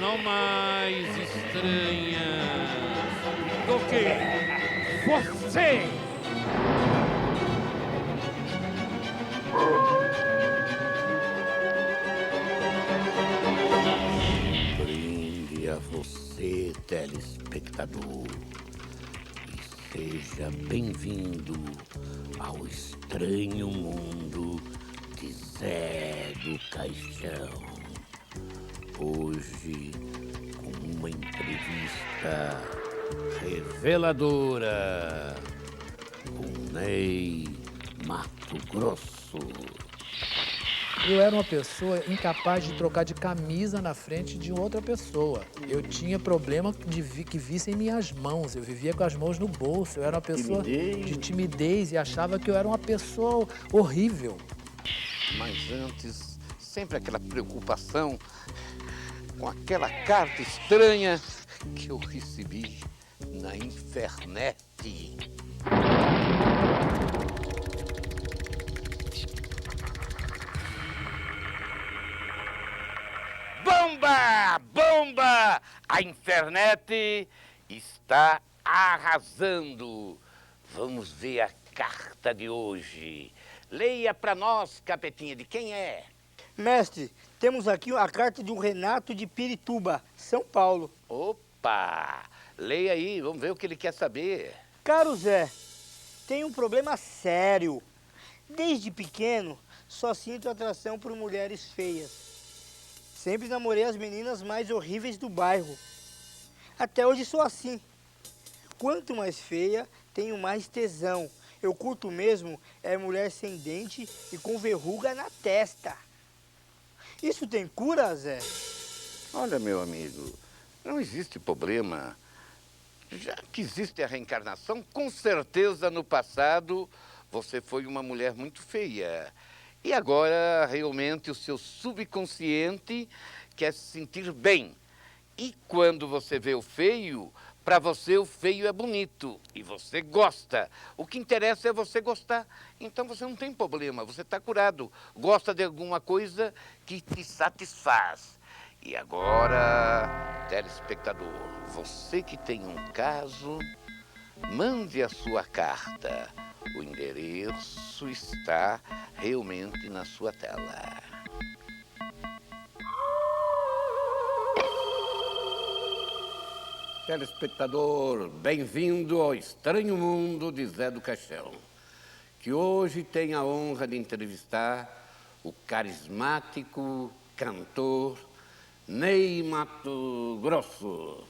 não mais estranhas Do que você. Brinde a você, telespectador, e seja bem-vindo ao estranho mundo de Zé do Caixão. Hoje, com uma entrevista reveladora com Ney Matogrosso. Eu era uma pessoa incapaz de trocar de camisa na frente de outra pessoa. Eu tinha problema que vissem minhas mãos. Eu vivia com as mãos no bolso. Eu era uma pessoa de timidez e achava que eu era uma pessoa horrível. Mas antes, sempre aquela preocupação com aquela carta estranha que eu recebi na internet. Bomba! Bomba! A internet está arrasando. Vamos ver a carta de hoje. Leia para nós, Capetinha, de quem é? Mestre, temos aqui a carta de um Renato de Pirituba, São Paulo. Opa! Leia aí, vamos ver o que ele quer saber. Caro Zé, tenho um problema sério. Desde pequeno, só sinto atração por mulheres feias. Sempre namorei as meninas mais horríveis do bairro. Até hoje sou assim. Quanto mais feia, tenho mais tesão. Eu curto mesmo é mulher sem dente e com verruga na testa. Isso tem cura, Zé? Olha, meu amigo, não existe problema. Já que existe a reencarnação, com certeza no passado você foi uma mulher muito feia. E agora, realmente, o seu subconsciente quer se sentir bem. E quando você vê o feio, para você o feio é bonito e você gosta. O que interessa é você gostar. Então você não tem problema, você está curado. Gosta de alguma coisa que te satisfaz. E agora, telespectador, você que tem um caso, mande a sua carta. O endereço está realmente na sua tela. Telespectador, bem-vindo ao estranho mundo de Zé do Caixão, que hoje tem a honra de entrevistar o carismático cantor Ney Matogrosso.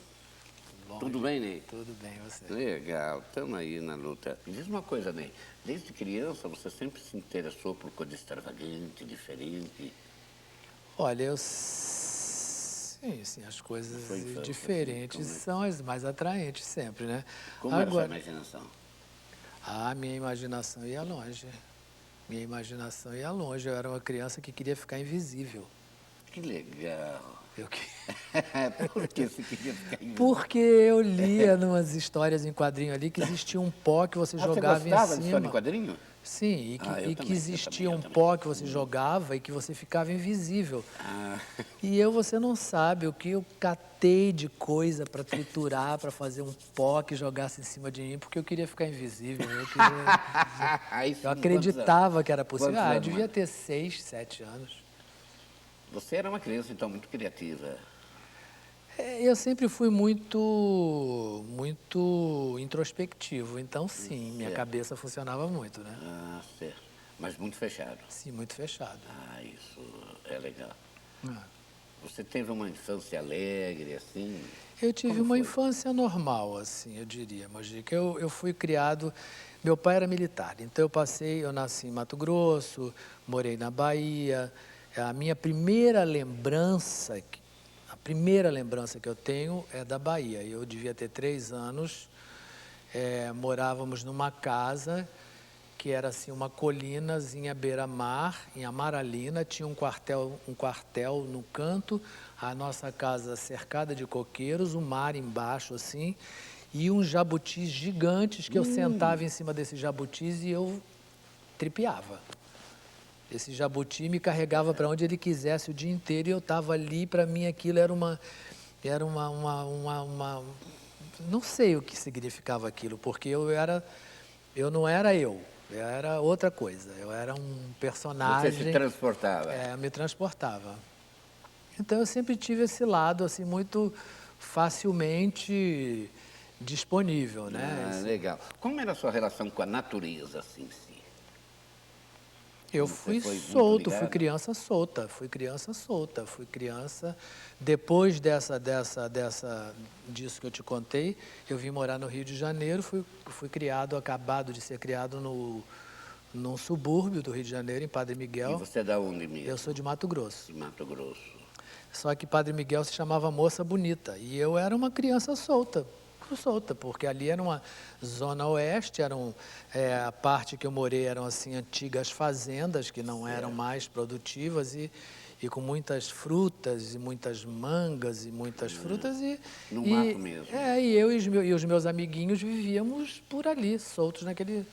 Tudo bem, Ney? Tudo bem, você? Legal, estamos aí na luta. Me diz uma coisa, Ney, desde criança você sempre se interessou por coisa extravagante, diferente? Olha, sim, as coisas Sua infância, diferentes assim, são as mais atraentes sempre, né? Como era a sua imaginação? Minha imaginação ia longe. Minha imaginação ia longe. Eu era uma criança que queria ficar invisível. Que legal. Por que você queria ficar invisível? Porque eu lia numas histórias em quadrinho ali que existia um pó que você jogava você em gostava cima. de história em quadrinho? Sim, eu que também, existia um também. pó que você jogava e que você ficava invisível. Ah, E você não sabe o que eu catei de coisa para triturar, para fazer um pó que jogasse em cima de mim, porque eu queria ficar invisível. Eu acreditava que era possível. Quantos Eu anos, devia mano? ter 6, 7 anos. Você era uma criança, então, muito criativa. Eu sempre fui muito introspectivo, então sim, minha cabeça funcionava muito, né? Ah, certo. Mas muito fechado. Sim, muito fechado. Ah, isso é legal. Ah. Você teve uma infância alegre, assim? Eu tive Como uma foi? infância normal, assim, eu diria, Mojica. Eu fui criado... Meu pai era militar, então eu nasci em Mato Grosso, morei na Bahia. A minha primeira lembrança que eu tenho é da Bahia. Eu devia ter 3 anos, morávamos numa casa que era assim uma colinazinha beira-mar, em Amaralina, tinha um quartel no canto, a nossa casa cercada de coqueiros, o mar embaixo assim, e uns jabutis gigantes que eu sentava em cima desses jabutis e eu tripeava. Esse jabuti me carregava para onde ele quisesse o dia inteiro e eu estava ali, para mim aquilo era Era não sei o que significava aquilo, porque eu não era eu era outra coisa. Eu era um personagem. Você se transportava. Me transportava. Então eu sempre tive esse lado assim muito facilmente disponível, né? Legal. Como era a sua relação com a natureza, assim, em si? Eu fui solto, fui criança solta, fui criança. Depois disso que eu te contei, eu vim morar no Rio de Janeiro, fui criado, acabado de ser criado num subúrbio do Rio de Janeiro, em Padre Miguel. E você é da onde mesmo? Eu sou de Mato Grosso. De Mato Grosso. Só que Padre Miguel se chamava Moça Bonita, e eu era uma criança solta, porque ali era uma zona oeste, a parte que eu morei eram assim antigas fazendas que não eram mais produtivas e com muitas frutas e muitas mangas e muitas frutas no mato mesmo. E eu e os meus amiguinhos vivíamos por ali, soltos naquele.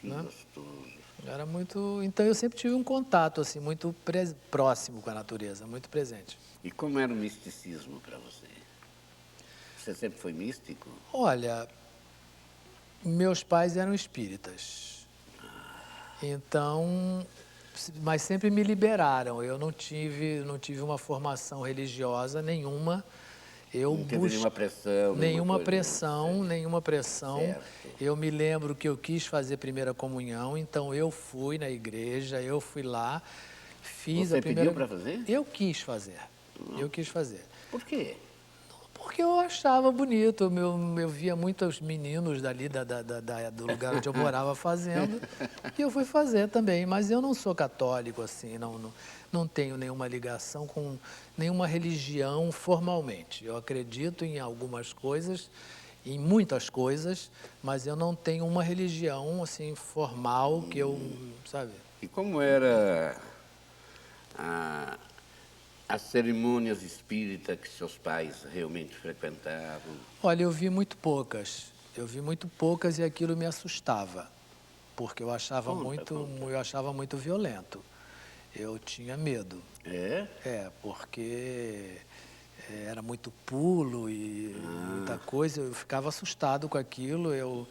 Que gostoso. Era muito. Então eu sempre tive um contato assim muito próximo com a natureza, muito presente. E como era o misticismo para você? Você sempre foi místico? Olha, meus pais eram espíritas. Então, mas sempre me liberaram. Eu não tive uma formação religiosa nenhuma. Não teve nenhuma pressão? Nenhuma pressão. Certo. Eu me lembro que eu quis fazer primeira comunhão, então eu fui na igreja, eu fui lá, fiz Você a primeira... pediu para fazer? Eu quis fazer. Eu quis fazer. Por quê? Porque eu achava bonito, eu via muitos meninos dali do lugar onde eu morava fazendo, e eu fui fazer também, mas eu não sou católico, assim, não tenho nenhuma ligação com nenhuma religião formalmente. Eu acredito em algumas coisas, em muitas coisas, mas eu não tenho uma religião, assim, formal que eu, sabe? E como era as cerimônias espíritas que seus pais realmente frequentavam? Olha, eu vi muito poucas e aquilo me assustava, porque eu achava muito violento. Eu tinha medo. É? Porque era muito pulo e muita coisa, eu ficava assustado com aquilo, eu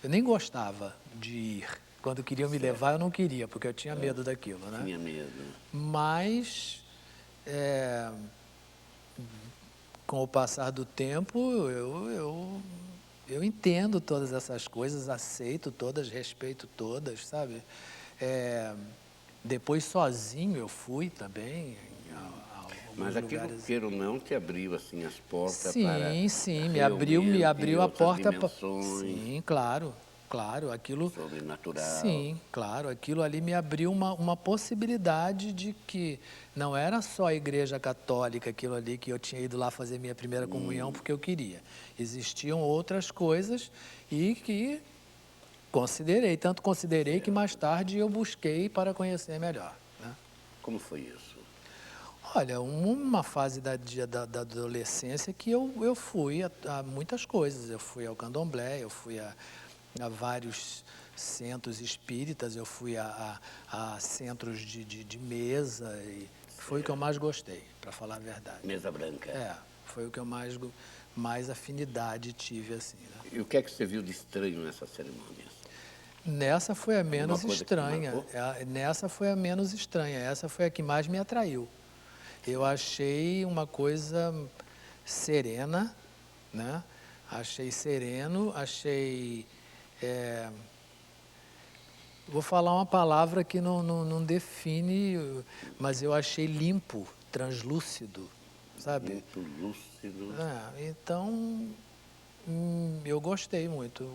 nem gostava de ir. Quando queriam me levar, eu não queria, porque eu tinha medo daquilo, né? Tinha medo. Mas, com o passar do tempo, eu entendo todas essas coisas, aceito todas, respeito todas, sabe? Depois, sozinho, eu fui também a Mas aquilo, lugares... queira ou não, te abriu assim as portas sim, para... Sim, me abriu a porta... Sim, claro, aquilo... Sobrenatural. Sim, claro, aquilo ali me abriu uma possibilidade de que não era só a Igreja Católica, aquilo ali que eu tinha ido lá fazer minha primeira comunhão porque eu queria. Existiam outras coisas e que tanto considerei que mais tarde eu busquei para conhecer melhor. Né? Como foi isso? Olha, uma fase da adolescência que eu fui a muitas coisas. Eu fui ao candomblé, eu fui a vários centros espíritas, eu fui a centros de mesa, e foi o que eu mais gostei, para falar a verdade. Mesa branca. Foi o que eu mais afinidade tive, assim. Né? E o que é que você viu de estranho nessas cerimônias? Nessa foi a menos estranha. Nessa foi a menos estranha. Essa foi a que mais me atraiu. Eu achei uma coisa serena, né? Achei sereno, achei... Vou falar uma palavra que não define, mas eu achei limpo, translúcido, sabe? Muito lúcido. Então... eu gostei muito.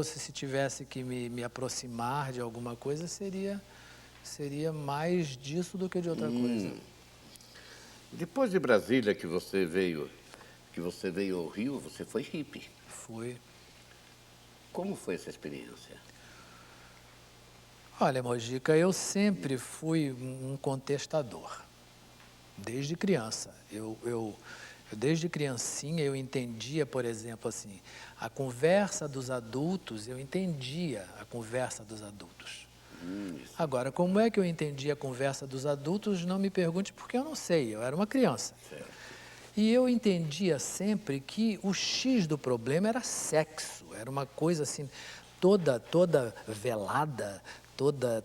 Se tivesse que me aproximar de alguma coisa, seria mais disso do que de outra coisa. Depois de Brasília que você veio ao Rio, você foi hippie. Fui. Como foi essa experiência? Olha, Mojica, eu sempre fui um contestador, desde criança. Desde criancinha eu entendia, por exemplo, assim, a conversa dos adultos, eu entendia a conversa dos adultos. Agora, como é que eu entendi a conversa dos adultos, não me pergunte, porque eu não sei, eu era uma criança. Certo. E eu entendia sempre que o X do problema era sexo, era uma coisa assim, toda velada, toda,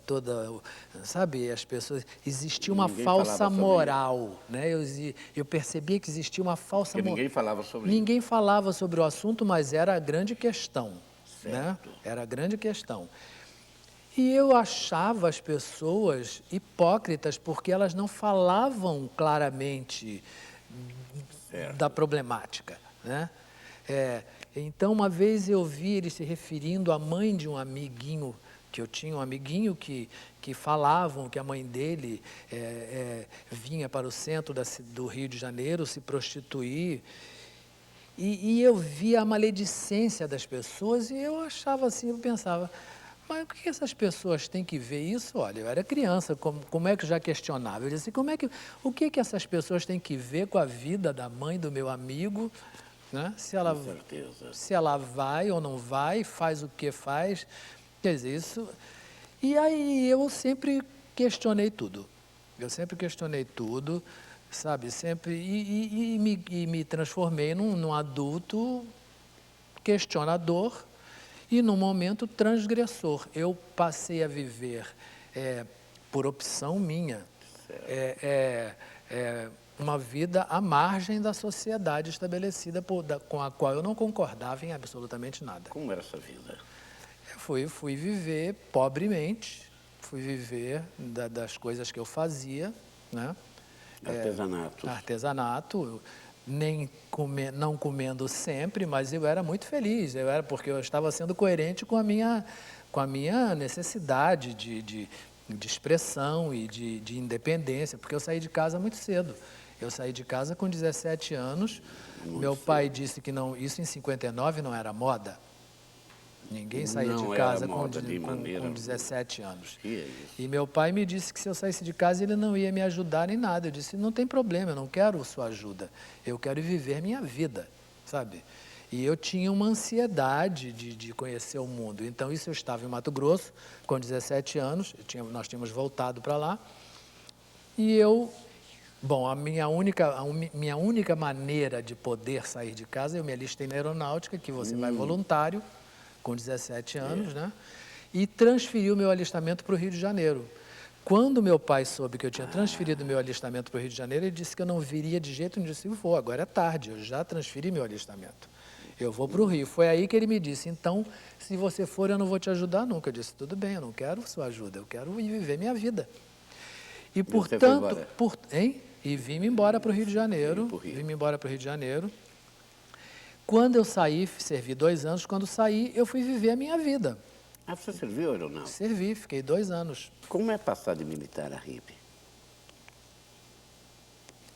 sabe, as pessoas, existia uma Ninguém falsa falava sobre moral, né? Eu percebia que existia uma falsa Porque moral. ninguém falava sobre isso. Ninguém falava sobre o assunto, mas era a grande questão, né? Certo. Era a grande questão. E eu achava as pessoas hipócritas porque elas não falavam claramente Certo. da problemática, né? Então, uma vez eu vi ele se referindo à mãe de um amiguinho, que eu tinha um amiguinho que falavam que a mãe dele vinha para o centro do Rio de Janeiro se prostituir. E eu via a maledicência das pessoas e eu achava assim, eu pensava, mas o que essas pessoas têm que ver isso? Olha, eu era criança, como é que eu já questionava? Eu disse, o que essas pessoas têm que ver com a vida da mãe do meu amigo, né? Com certeza. Se ela vai ou não vai, faz o que faz, quer dizer, isso... E aí eu sempre questionei tudo, sabe, sempre, e me transformei num adulto questionador e num momento transgressor. Eu passei a viver, por opção minha, uma vida à margem da sociedade estabelecida com a qual eu não concordava em absolutamente nada. Como era essa vida? Eu fui viver pobremente, fui viver das coisas que eu fazia, né? Artesanato. Artesanato, não comendo sempre, mas eu era muito feliz, porque eu estava sendo coerente com a minha necessidade de expressão e de independência, porque eu saí de casa muito cedo. Eu saí de casa com 17 anos, meu pai disse que não, isso em 59 não era moda. Ninguém saía de casa com 17 anos. E meu pai me disse que se eu saísse de casa ele não ia me ajudar em nada. Eu disse, não tem problema, eu não quero sua ajuda. Eu quero viver minha vida, sabe? E eu tinha uma ansiedade de conhecer o mundo. Então, isso eu estava em Mato Grosso, com 17 anos, nós tínhamos voltado para lá. E a minha única maneira de poder sair de casa, eu me alistei na aeronáutica, que você vai voluntário, com 17 anos, né? E transferi o meu alistamento para o Rio de Janeiro. Quando meu pai soube que eu tinha transferido meu alistamento para o Rio de Janeiro, ele disse que eu não viria de jeito nenhum. Eu disse, vou, agora é tarde, eu já transferi meu alistamento. Eu vou para o Rio. Foi aí que ele me disse, então, se você for, eu não vou te ajudar nunca. Eu disse, tudo bem, eu não quero sua ajuda, eu quero ir viver minha vida. E, portanto, e vim-me embora para o Rio de Janeiro. Vim-me embora para o Rio de Janeiro. Quando eu saí, servi 2 anos, quando saí, eu fui viver a minha vida. Ah, você serviu aeronáutica? Servi, fiquei 2 anos. Como é passar de militar a hippie?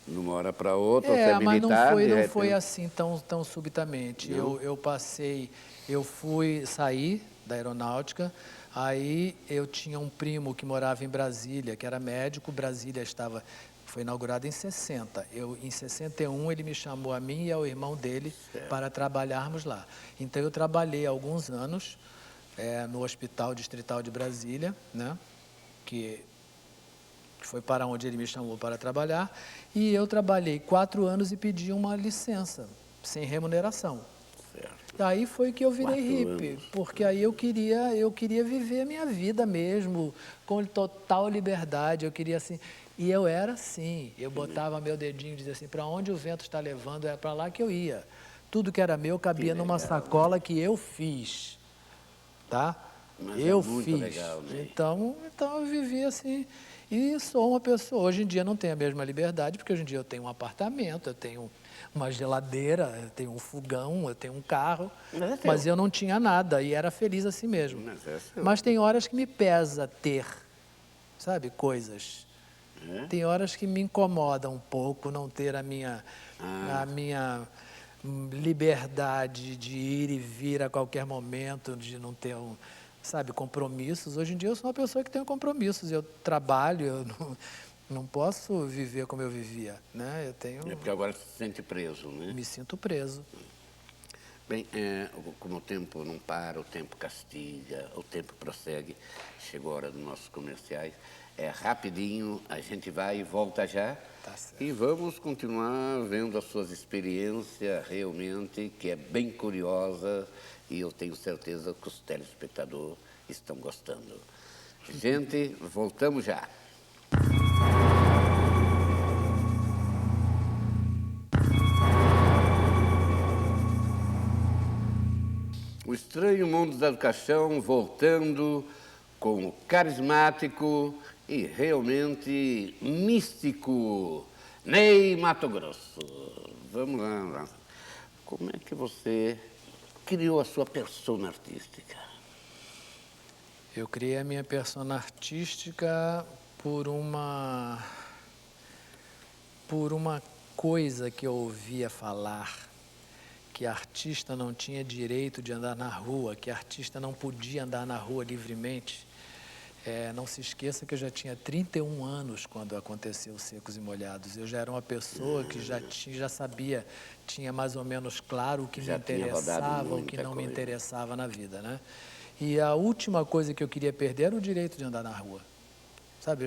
De uma hora para outra, você é militar... Mas não foi assim tão subitamente. Eu saí da aeronáutica, aí eu tinha um primo que morava em Brasília, que era médico, Brasília foi inaugurado em 60. Em 61, ele me chamou a mim e ao irmão dele para trabalharmos lá. Então, eu trabalhei alguns anos no Hospital Distrital de Brasília, né, que foi para onde ele me chamou para trabalhar, e eu trabalhei 4 anos e pedi uma licença, sem remuneração. Certo. Aí foi que eu virei hippie, porque aí eu queria viver a minha vida mesmo, com total liberdade, eu queria assim... E eu era assim, eu botava meu dedinho e dizia assim, para onde o vento está levando, é para lá que eu ia. Tudo que era meu cabia numa sacola que eu fiz, tá? Mas eu muito fiz. Legal, né? Então eu vivi assim, e sou uma pessoa, hoje em dia não tenho a mesma liberdade, porque hoje em dia eu tenho um apartamento, eu tenho uma geladeira, eu tenho um fogão, eu tenho um carro, mas eu não tinha nada e era feliz assim mesmo. Mas tem horas que me pesa ter, sabe, coisas. Tem horas que me incomoda um pouco não ter a minha liberdade de ir e vir a qualquer momento, de não ter, compromissos. Hoje em dia eu sou uma pessoa que tem compromissos, eu trabalho, eu não posso viver como eu vivia, né? É porque agora você se sente preso, né? Me sinto preso. Bem, como o tempo não para, o tempo castiga, o tempo prossegue, chegou a hora dos nossos comerciais. Rapidinho, a gente vai e volta já Tá certo. E vamos continuar vendo as suas experiências realmente, que é bem curiosa, e eu tenho certeza que os telespectadores estão gostando. Gente, voltamos já. O Estranho Mundo da Educação voltando com o carismático e realmente místico Ney Matogrosso. Vamos lá. Como é que você criou a sua persona artística? Eu criei a minha persona artística por uma coisa que eu ouvia falar, que artista não tinha direito de andar na rua, que artista não podia andar na rua livremente. Não se esqueça que eu já tinha 31 anos quando aconteceu Secos e Molhados. Eu já era uma pessoa que já sabia, tinha mais ou menos claro o que me interessava, o que não me interessava na vida, né? E a última coisa que eu queria perder era o direito de andar na rua. Sabe,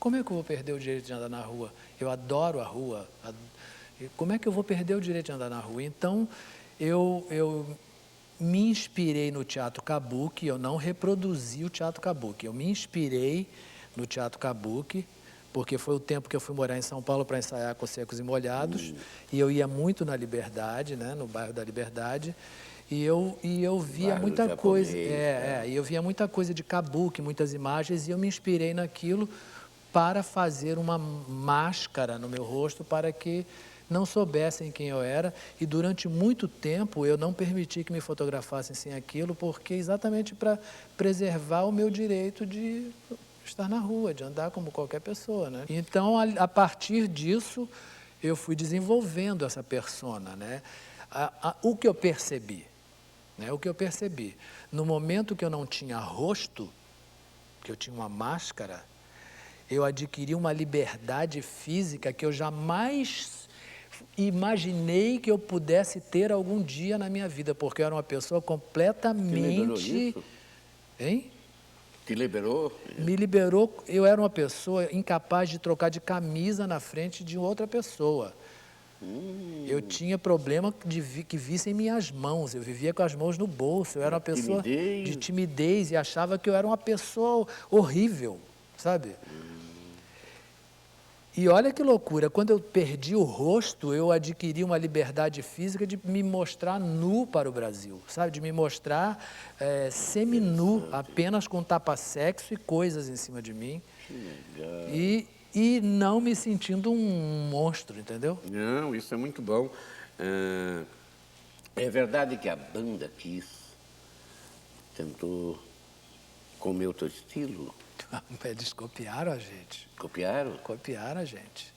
como é que eu vou perder o direito de andar na rua? Eu adoro a rua. Como é que eu vou perder o direito de andar na rua? Então, eu me inspirei no teatro kabuki, eu não reproduzi o teatro kabuki, eu me inspirei no teatro kabuki, porque foi o tempo que eu fui morar em São Paulo para ensaiar com Secos e Molhados, e eu ia muito na Liberdade, né, no bairro da Liberdade, e eu via muita coisa, e eu via muita coisa de kabuki, muitas imagens, e eu me inspirei naquilo para fazer uma máscara no meu rosto para que não soubessem quem eu era, e durante muito tempo eu não permiti que me fotografassem sem aquilo, porque exatamente para preservar o meu direito de estar na rua, de andar como qualquer pessoa, né? Então, a partir disso, eu fui desenvolvendo essa persona, né? O que eu percebi, né? O que eu percebi, no momento que eu não tinha rosto, que eu tinha uma máscara, eu adquiri uma liberdade física que eu jamais imaginei que eu pudesse ter algum dia na minha vida, porque eu era uma pessoa completamente... Hein? Te liberou? Me liberou, eu era uma pessoa incapaz de trocar de camisa na frente de outra pessoa. Eu tinha problema que vissem minhas mãos, eu vivia com as mãos no bolso, eu era uma pessoa de timidez e achava que eu era uma pessoa horrível, sabe? E olha que loucura, quando eu perdi o rosto, eu adquiri uma liberdade física de me mostrar nu para o Brasil, sabe? De me mostrar semi-nu, apenas com tapa-sexo e coisas em cima de mim. Que legal. E não me sentindo um monstro, entendeu? Não, isso é muito bom. É verdade que a banda Kiss tentou comer o teu estilo? Eles copiaram a gente. Copiaram? Copiaram a gente.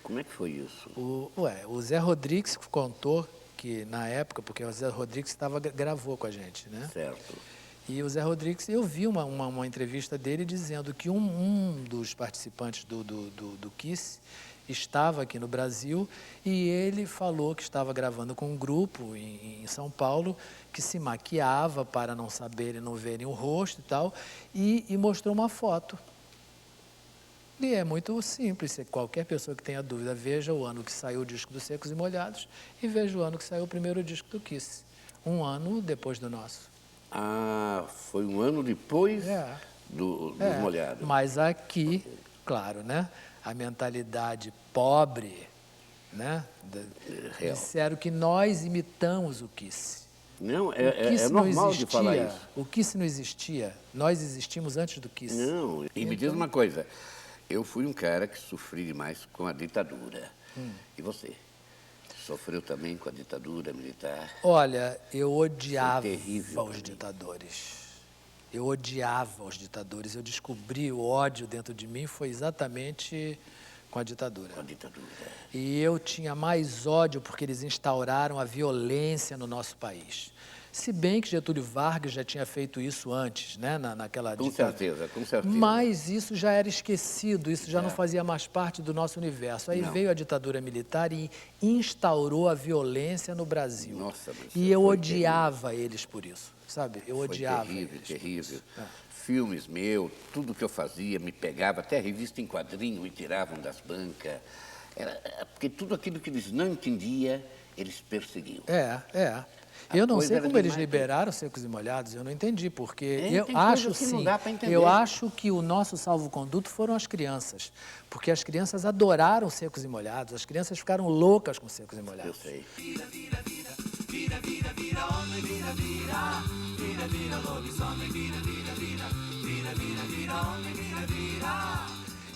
Como é que foi isso? O Zé Rodrigues contou que, na época, porque o Zé Rodrigues gravou com a gente, né? Certo. E o Zé Rodrigues, eu vi uma entrevista dele dizendo que um dos participantes do Kiss estava aqui no Brasil e ele falou que estava gravando com um grupo em São Paulo que se maquiava para não saberem, não verem o rosto e tal, e mostrou uma foto. E é muito simples, qualquer pessoa que tenha dúvida, veja o ano que saiu o disco dos Secos e Molhados e veja o ano que saiu o primeiro disco do Kiss, um ano depois do nosso. Ah, foi um ano depois dos Molhados. Mas aqui, claro, né? A mentalidade pobre, né? Disseram que nós imitamos o Kiss. Não, é normal de falar isso. O Kiss não existia, nós existimos antes do Kiss. Não, e me diz uma coisa, eu fui um cara que sofri demais com a ditadura. E você? Sofreu também com a ditadura militar? Olha, eu odiava terrível os ditadores. Eu odiava os ditadores. Eu descobri o ódio dentro de mim foi exatamente com a ditadura. Com a ditadura. E eu tinha mais ódio porque eles instauraram a violência no nosso país. Se bem que Getúlio Vargas já tinha feito isso antes, né? Naquela ditadura. Com certeza. Mas isso já era esquecido, isso já não fazia mais parte do nosso universo. Aí veio a ditadura militar e instaurou a violência no Brasil. Nossa, mas e eu odiava eles por isso, sabe? Eu odiava terrível, eles. terrível. filmes meus, tudo que eu fazia me pegava, até a revista em quadrinho me tiravam das bancas. Porque tudo aquilo que eles não entendiam, eles perseguiam. Eu não coisa sei era como eles demais, liberaram Secos e Molhados, eu não entendi, porque eu tem acho coisas que não sim, dá pra entender. eu acho que o nosso salvo-conduto foram as crianças, porque as crianças adoraram Secos e Molhados, as crianças ficaram loucas com Secos e Eu Molhados. sei.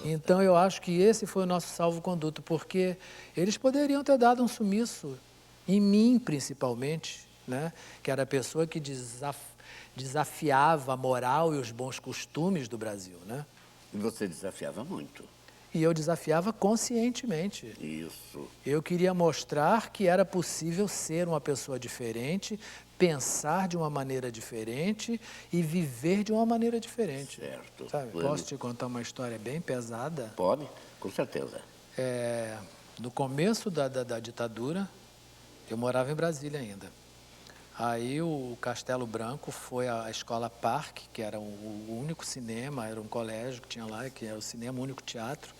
Então eu acho que esse foi o nosso salvo-conduto, porque eles poderiam ter dado um sumiço em mim, principalmente, né? Que era a pessoa que desafiava a moral e os bons costumes do Brasil, né? E você desafiava muito. E eu desafiava conscientemente. Isso. Eu queria mostrar que era possível ser uma pessoa diferente, pensar de uma maneira diferente e viver de uma maneira diferente. Certo. Sabe? Posso te contar uma história bem pesada? Pode? Com certeza. No começo da ditadura, eu morava em Brasília ainda. Aí o Castelo Branco foi à Escola Parque, que era o único cinema, era um colégio que tinha lá, que era o cinema, o único teatro.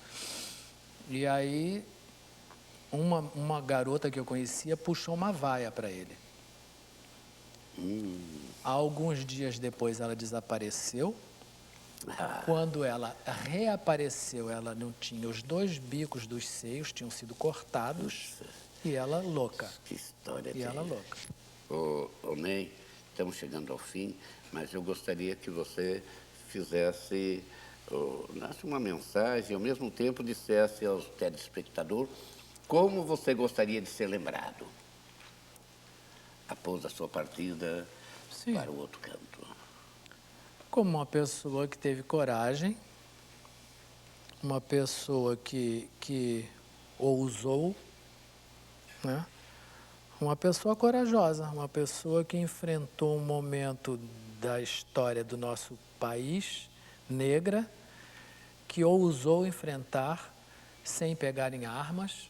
E aí uma garota que eu conhecia puxou uma vaia para ele. Alguns dias depois ela desapareceu. Quando ela reapareceu, ela não tinha os 2 bicos dos seios, tinham sido cortados. E ela louca. Que história E ela terrível. louca. Ô Ney, estamos chegando ao fim, mas eu gostaria que você fizesse uma mensagem e ao mesmo tempo dissesse aos telespectadores como você gostaria de ser lembrado após a sua partida Sim. para o outro canto. Como uma pessoa que teve coragem, uma pessoa que ousou, né? Uma pessoa corajosa, uma pessoa que enfrentou um momento da história do nosso país, negra, que ousou enfrentar sem pegar em armas,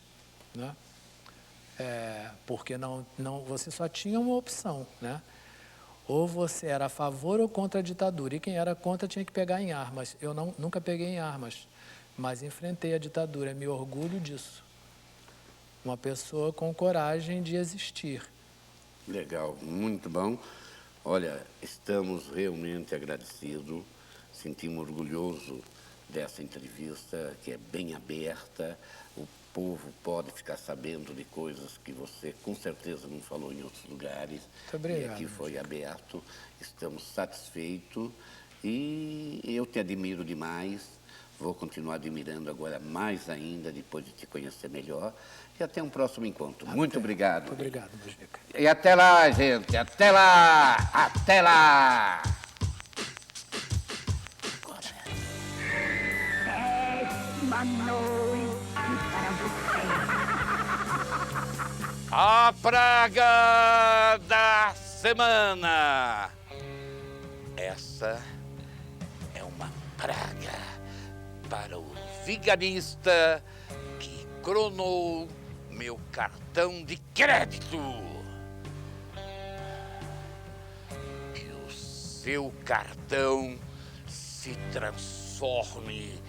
né? Porque você só tinha uma opção, né? Ou você era a favor ou contra a ditadura, e quem era contra tinha que pegar em armas. Eu nunca peguei em armas, mas enfrentei a ditadura, me orgulho disso. Uma pessoa com coragem de existir. Legal, muito bom. Olha, estamos realmente agradecidos, sentimos orgulhoso dessa entrevista, que é bem aberta. O povo pode ficar sabendo de coisas que você com certeza não falou em outros lugares. Muito obrigado. E aqui foi aberto, estamos satisfeitos e eu te admiro demais. Vou continuar admirando agora mais ainda, depois de te conhecer melhor. E até um próximo encontro. Muito obrigado. Muito obrigado, Mujica. E até lá, gente. Até lá. Até lá. Uma noite para você. A praga da semana. Essa é uma praga para o vigarista que cronou meu cartão de crédito. Que o seu cartão se transforme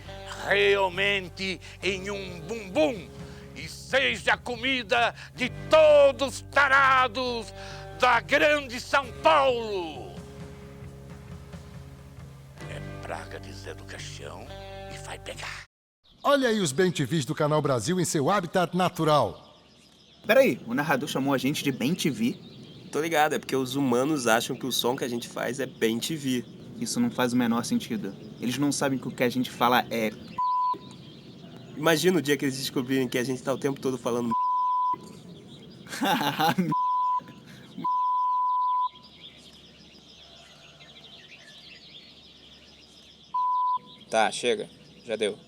realmente em um bumbum e seja comida de todos os tarados da grande São Paulo. É praga de Zé do Caixão e vai pegar. Olha aí os bem-te-vis do Canal Brasil em seu habitat natural. Peraí, o narrador chamou a gente de bem-te-vi? Tô ligado, é porque os humanos acham que o som que a gente faz é bem-te-vi. Isso não faz o menor sentido. Eles não sabem que o que a gente fala é... Imagina o dia que eles descobrirem que a gente tá o tempo todo falando Tá, chega. Já deu.